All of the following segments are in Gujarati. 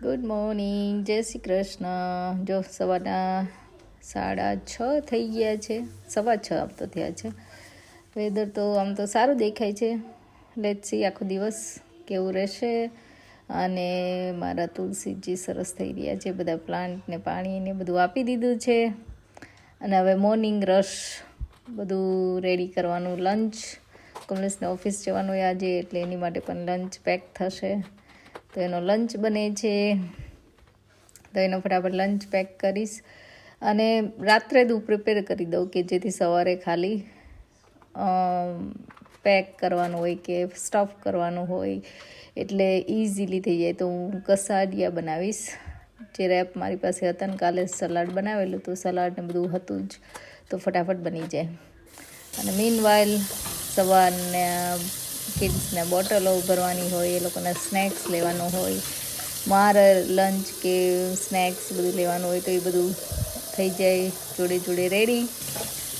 ગુડ મોર્નિંગ, જય શ્રી કૃષ્ણ. જો સવારના 6:30 થઈ ગયા છે, 6:15 આમ તો થયા છે. વેધર તો આમ તો સારું દેખાય છે. લેટ્સ સી આખો દિવસ કેવું રહેશે. અને મારા તુલસીજી સરસ થઈ રહ્યા છે. બધા પ્લાન્ટને પાણીને બધું આપી દીધું છે. અને હવે મોર્નિંગ રશ બધું રેડી કરવાનું. લંચ કમલેશને ઓફિસ જવાનું આજે, એટલે એની માટે પણ લંચ પેક થશે. તો એનો લંચ બને છે, તો એનો ફટાફટ લંચ પેક કરીશ. અને રાત્રે જ હું પ્રિપેર કરી દઉં કે જેથી સવારે ખાલી પેક કરવાનું હોય કે સ્ટફ કરવાનું હોય એટલે ઇઝીલી થઈ જાય. તો હું કસાડિયા બનાવીશ. જે રેપ મારી પાસે હતા ને, કાલે સલાડ બનાવેલું તો સલાડ ને બધું હતું જ, તો ફટાફટ બની જાય. અને મીનવાઇલ સવારના કિડ્સને બોટલો ભરવાની હોય, એ લોકોના સ્નેક્સ લેવાનું હોય, મારે લંચ કે સ્નેક્સ બધું લેવાનું હોય, તો એ બધું થઈ જાય જોડે જોડે રેડી.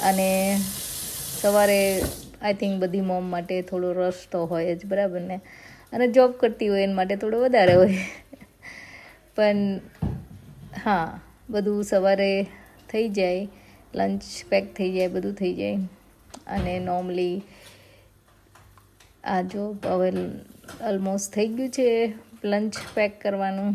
અને સવારે આઈ થિંક બધી મોમ માટે થોડો રશ તો હોય જ, બરાબર ને. અને જોબ કરતી હોય એના માટે થોડો વધારે હોય. પણ હા, બધું સવારે થઈ જાય, લંચ પેક થઈ જાય, બધું થઈ જાય. અને નોર્મલી આ જો હવે ઓલમોસ્ટ થઈ ગયું છે લંચ પેક કરવાનું.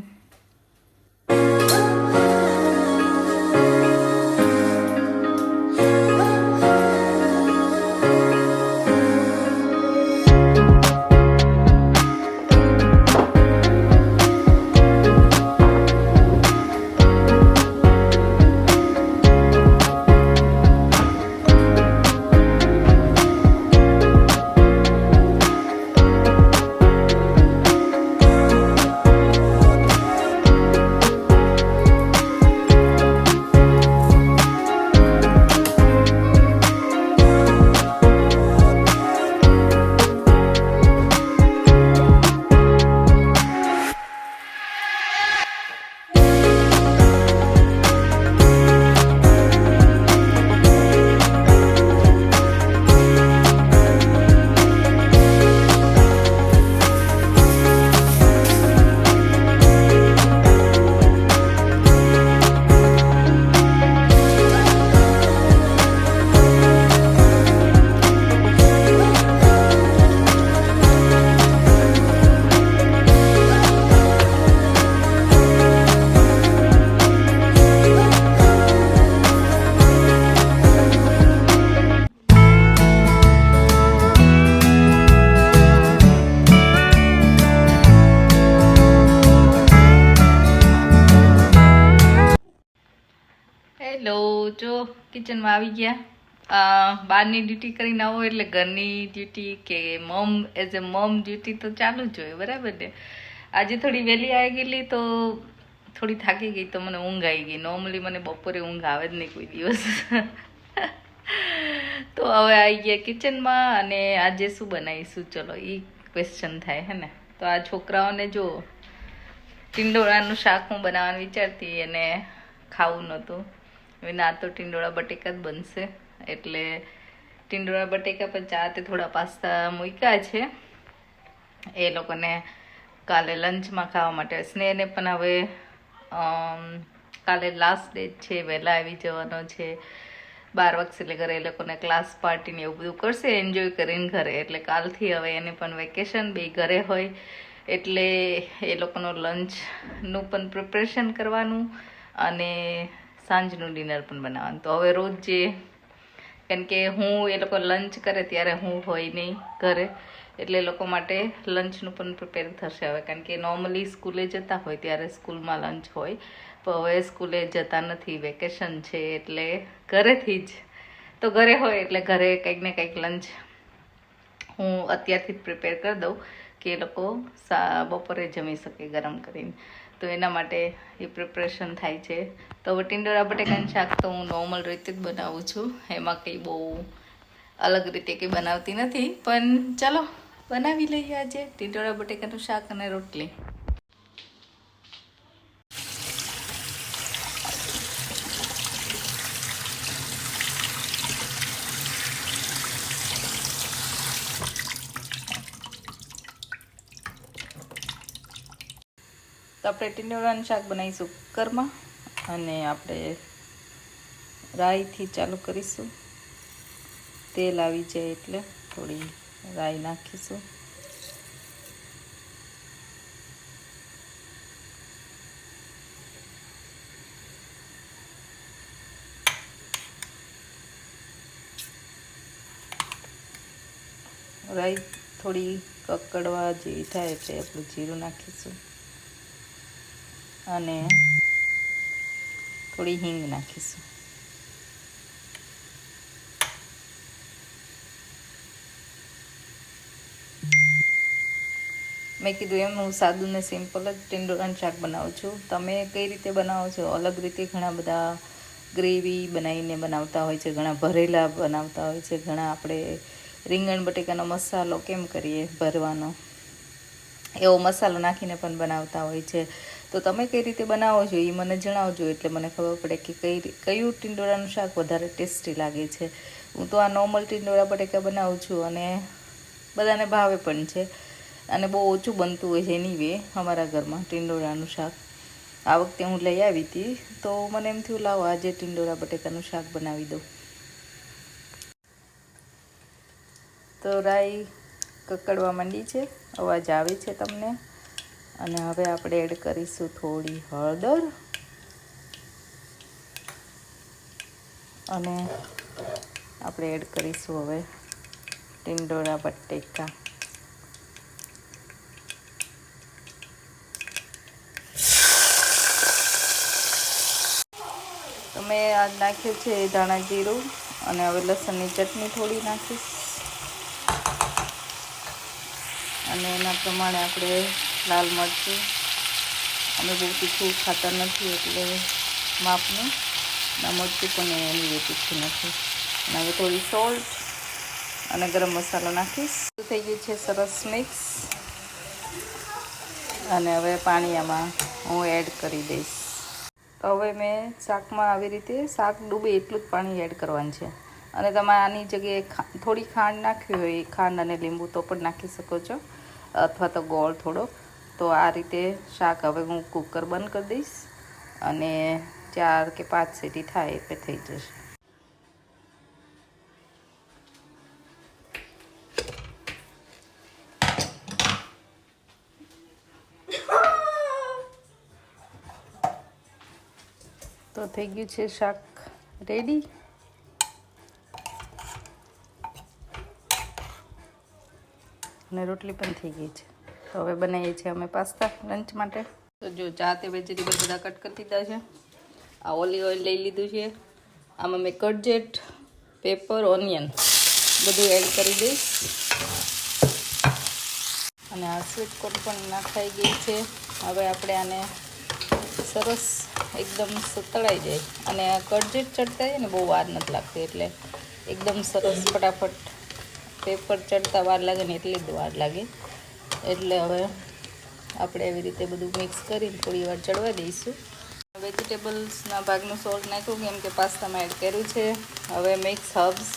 હેલો, જો કિચનમાં આવી ગયા. બહારની ડ્યુટી કરીને આવો એટલે ઘરની ડ્યુટી કે મમ એઝ એ મમ ડ્યુટી તો ચાલુ જ હોય, બરાબર ને. આજે થોડી વહેલી આવી ગયેલી તો થોડી થાકી ગઈ, તો મને ઊંઘ આવી ગઈ. નોર્મલી મને બપોરે ઊંઘ આવે જ નહીં કોઈ દિવસ. તો હવે આવી ગયા કિચનમાં. અને આજે શું બનાવીશું, ચલો એ ક્વેશ્ચન થાય હે ને. તો આ છોકરાઓને જો ટીંડોળાનું શાક હું બનાવવાનું વિચારતી, અને ખાવું નહોતું. ના તો ટીંડોળા બટેકા જ બનશે, એટલે ટીંડોળા બટેકા પણ ચાતે થોડા પાસ્તા મૂક્યા છે એ લોકોને કાલે લંચમાં ખાવા માટે. સ્નેહને પણ હવે કાલે લાસ્ટ ડે છે, વહેલા આવી જવાનો છે 12 વાગે, એટલે ઘરે એ લોકોને ક્લાસ પાર્ટીને એવું બધું કરશે એન્જોય કરીને ઘરે. એટલે કાલથી હવે એને પણ વેકેશન, બે ઘરે હોય, એટલે એ લોકોનો લંચનું પણ પ્રિપરેશન કરવાનું અને સાંજનું ડિનર પણ બનાવવાનું. તો હવે રોજ જે, કારણ કે હું એ લોકો લંચ કરે ત્યારે હું હોય નહીં ઘરે, એટલે એ લોકો માટે લંચનું પણ પ્રિપેર થશે હવે. કારણ કે નોર્મલી સ્કૂલે જતા હોય ત્યારે સ્કૂલમાં લંચ હોય, પણ હવે સ્કૂલે જતા નથી, વેકેશન છે, એટલે ઘરેથી જ. તો ઘરે હોય એટલે ઘરે કંઈક ને કંઈક લંચ હું અત્યારથી જ પ્રિપેર કરી દઉં કે એ લોકો બપોરે જમી શકે ગરમ કરીને. તો એના માટે એ પ્રિપરેશન થાય છે. તો હવે ટીંડોળા બટેકાનું શાક તો હું નોર્મલ રીતે જ બનાવું છું, એમાં કંઈ બહુ અલગ રીતે કંઈ બનાવતી નથી. પણ ચાલો બનાવી લઈએ આજે ટીંડોળા બટેકાનું શાક અને રોટલી. તો આપણે ટીંડોળાનું શાક બનાવીશું કુકરમાં અને આપણે રાઈથી ચાલુ કરીશું. તેલ આવી જાય એટલે થોડી રાઈ નાખીશું. રાઈ થોડી કકડવા જેવી થાય એટલે આપણું જીરું નાખીશું અને થોડી હિંગ નાખીશું. મેં કીધું એમ હું સાદું ને સિમ્પલ જ ટીંડોળાનું શાક બનાવું છું. તમે કઈ રીતે બનાવો છો? અલગ રીતે ઘણા બધા ગ્રેવી બનાવીને બનાવતા હોય છે, ઘણા ભરેલા બનાવતા હોય છે, ઘણા આપણે રીંગણ બટેકાનો મસાલો કેમ કરીએ ભરવાનો, એવો મસાલો નાખીને પણ બનાવતા હોય છે. તો તમે કઈ રીતે બનાવો છો એ મને જણાવજો, એટલે મને ખબર પડે કે કયું ટીંડોળાનું શાક વધારે ટેસ્ટી લાગે છે. હું તો આ નોર્મલ ટીંડોળા બટેકા બનાવું છું અને બધાને ભાવે પણ છે અને બહુ ઓછું બનતું હોય છે એની અમારા ઘરમાં ટીંડોળાનું શાક. આ વખતે હું લઈ આવી હતી તો મને એમ થયું લાવો આજે ટીંડોળા બટેકાનું શાક બનાવી દઉં. તો રાઈ કકડવા માંડી છે, અવાજ આવે છે તમને. અને હવે આપણે એડ કરીશું થોડી હળદર અને આપણે એડ કરીશું હવે ટીંડોળા બટેકા. તમે આ નાખ્યું છે ધાણા જીરું અને હવે લસણની ચટણી થોડી નાખીશ અને એના પ્રમાણે આપણે લાલ મરચું, અમે બહુ તીખું ખાતા નથી એટલે માપનું, ના મરચું પણ એની તીખું નથી. અને હવે થોડી સોલ્ટ અને ગરમ મસાલો નાખીશ. થઈ ગયું છે સરસ મિક્સ અને હવે પાણી આમાં હું એડ કરી દઈશ. તો હવે મેં શાકમાં આવી રીતે શાક ડૂબે એટલું જ પાણી એડ કરવાનું છે અને તમે આની જગ્યાએ થોડી ખાંડ નાખવી હોય, ખાંડ અને લીંબુ તો પણ નાખી શકો છો, અથવા તો ગોળ થોડો. તો આ રીતે શાક હવે હું કુકર બંધ કરી દઈશ અને 4 કે 5 સીટી થાય એટલે થઈ જશે. તો થઈ ગયું છે શાક રેડી. અને રોટલી પણ થઈ ગઈ છે. તો હવે બનાવીએ છીએ અમે પાસ્તા લંચ માટે. તો જો જાતે વેજીટેબલ બધા કટ કરી દીધા છે. આ ઓલિવ ઓઇલ લઈ લીધું છે. આમાં મેં કટજેટ, પેપર, ઓનિયન બધું એડ કરી દઈશ અને આ સ્વીટ કોર્ન પણ નાખાઈ ગઈ છે. હવે આપણે આને સરસ એકદમ સતળાઈ જાય અને આ કટજેટ ચડતા જાય ને બહુ વાર નથી લાગતી, એટલે એકદમ સરસ ફટાફટ. પેપર ચડતા વાર લાગે ને એટલી જ વાર લાગે. એટલે હવે આપણે એવી રીતે બધું મિક્સ કરીને થોડી વાર ચડવા દઈશું. વેજીટેબલ્સના ભાગનું સોલ્ટ નાખ્યું કેમ કે પાસ્તામાં એડ કર્યું છે. હવે મિક્સ હર્બ્સ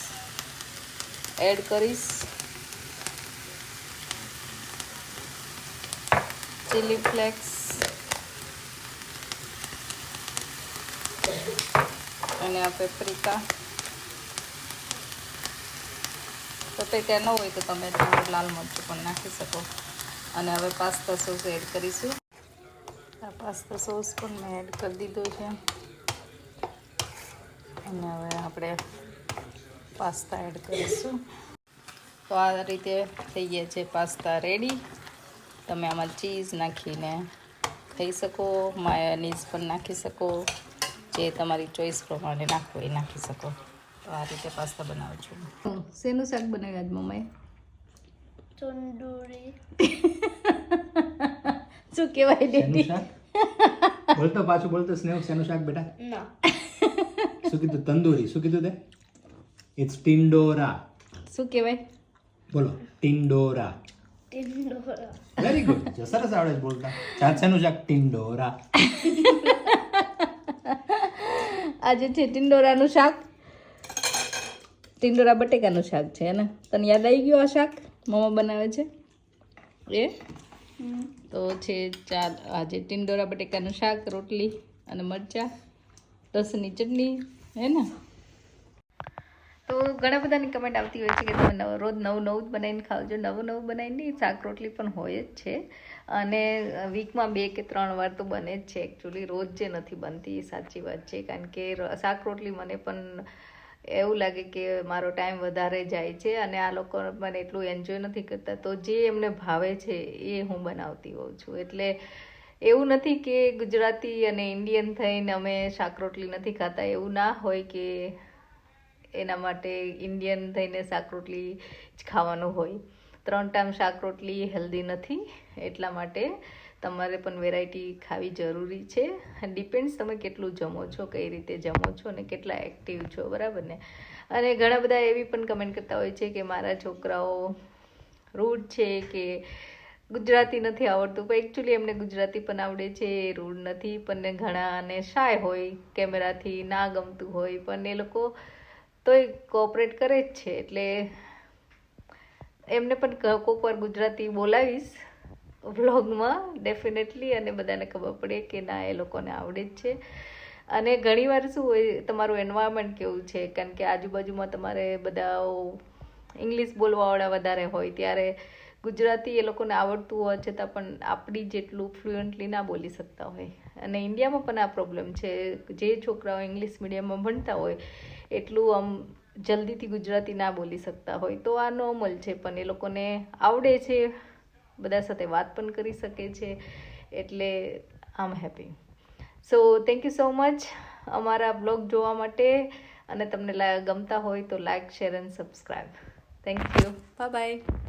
એડ કરીશ, ચીલી ફ્લેક્સ અને આ પેપ્રિકા. પેપ્રિકા ન હોય તો તમે લાલ મરચું પણ નાખી શકો. અને હવે પાસ્તા સોસ એડ કરીશું. આ પાસ્તા સોસ પણ મેં એડ કરી દીધો છે અને હવે આપણે પાસ્તા એડ કરીશું. તો આ રીતે થઈ ગયા છે પાસ્તા રેડી. તમે આમાં ચીઝ નાખીને ખાઈ શકો, માયોનીઝ પણ નાખી શકો, જે તમારી ચોઈસ પ્રમાણે નાખવું એ નાખી શકો. તો આ રીતે પાસ્તા બનાવું છું. શેનું શાક બનાવ્યું આજ મમ્માએ? તંદૂરી. શું કહેવાય ડેડી? બોલતો પાછું બોલતો સ્નેહ, શેનું શાક બેટા? ના. શું કીધું? તંદૂરી. શું કીધું તે? ઇટ્સ ટિંડોરા. શું કહેવાય? બોલો, ટિંડોરા. ટિંડોરા. Very good. જો સરસ આવડે છે બોલતા. શેનું શાક? ટિંડોરા. આજે છે ટિંડોરાનું શાક. ટિંડોરા બટેકાનું શાક છે ને? તને યાદ આવી ગયું આ શાક મમ્મા બનાવે છે એ? તો છે આજે ટિંડોરા બટેકાનું શાક, રોટલી અને મરચાં, લસણની ચટણી, હે ને. તો ઘણા બધાની કમેન્ટ આવતી હોય છે કે તમે રોજ નવું નવું જ બનાવીને ખાવજો. નવું નવું બનાવીને શાક રોટલી પણ હોય જ છે, અને વીકમાં 2 કે 3 વાર તો બને જ છે એકચ્યુઅલી. રોજ જે નથી બનતી એ સાચી વાત છે, કારણ કે શાક રોટલી મને પણ એવું લાગે કે મારો ટાઈમ વધારે જાય છે, અને આ લોકો મને એટલું એન્જોય નથી કરતા. તો જે એમને ભાવે છે એ હું બનાવતી હોઉં છું. એટલે એવું નથી કે ગુજરાતી અને ઇન્ડિયન થઈને અમે શાક રોટલી નથી ખાતા, એવું ના હોય કે એના માટે ઇન્ડિયન થઈને શાક રોટલી જ ખાવાનું હોય. 3 ટાઈમ શાક રોટલી હેલ્ધી નથી, એટલા માટે તમારે પણ વેરાયટી ખાવી જરૂરી છે. ડિપેન્ડ્સ તમે કેટલું જમો છો, કઈ રીતે જમો છો અને કેટલા એક્ટિવ છો, બરાબર ને. અને ઘણા બધા એવી પણ કમેન્ટ કરતા હોય છે કે મારા છોકરાઓ રૂડ છે કે ગુજરાતી નથી આવડતું. પણ એકચ્યુઅલી એમને ગુજરાતી પણ આવડે છે, રૂડ નથી. પણ ઘણાને શાય હોય, કેમેરાથી ના ગમતું હોય, પણ એ લોકો તોય કોઓપરેટ કરે જ છે. એટલે એમને પણ કોઈક વાર ગુજરાતી બોલાવીશ વ્લોગમાં ડેફિનેટલી, અને બધાને ખબર પડે કે ના એ લોકોને આવડે જ છે. અને ઘણીવાર શું હોય, તમારું એન્વાયરમેન્ટ કેવું છે, કારણ કે આજુબાજુમાં તમારે બધા ઇંગ્લિશ બોલવાવાળા વધારે હોય, ત્યારે ગુજરાતી એ લોકોને આવડતું હોવા છતાં પણ આપણી જેટલું ફ્લુઅન્ટલી ના બોલી શકતા હોય. અને ઇન્ડિયામાં પણ આ પ્રોબ્લેમ છે, જે છોકરાઓ ઇંગ્લિશ મીડિયમમાં ભણતા હોય એટલું આમ જલ્દીથી ગુજરાતી ના બોલી શકતા હોય. તો આ નોર્મલ છે, પણ એ લોકોને આવડે છે, બધા સાથે વાત પણ કરી શકે છે. એટલે I am happy. So thank you so much અમારા બ્લોગ જોવા માટે, અને તમને ગમતા હોય તો like, share and subscribe. Thank you. Bye by.